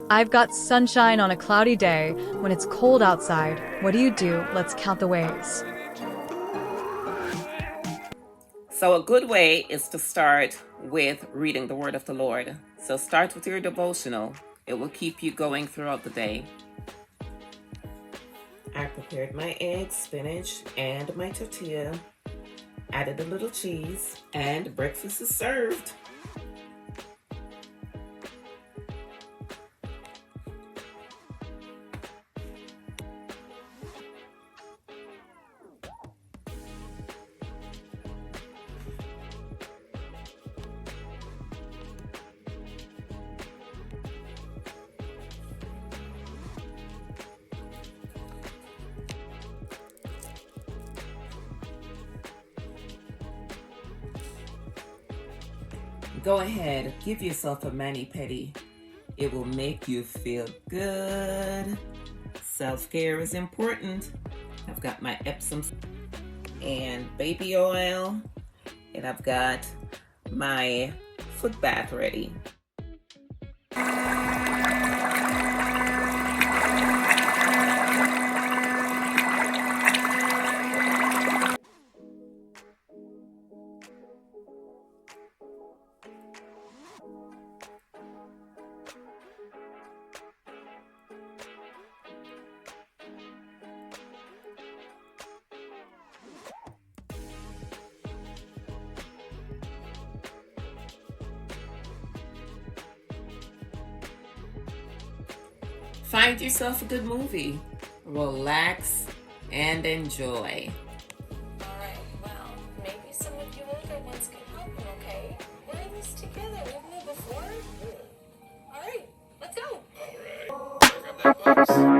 I've got sunshine on a cloudy day when it's cold outside. What do? Let's count the ways. So a good way is to start with reading the word of the Lord. So start with your devotional. It will keep you going throughout the day. I prepared my eggs, spinach, and my tortilla. Added a little cheese, and breakfast is served. Go ahead, give yourself a mani-pedi. It will make you feel good. Self-care is important. I've got my Epsom and baby oil, and I've got my foot bath ready. Find yourself a good movie. Relax and enjoy. Alright, well, maybe some of you older ones can help me, okay? We're in this together, we've met before. Alright, let's go. Alright, grab that box.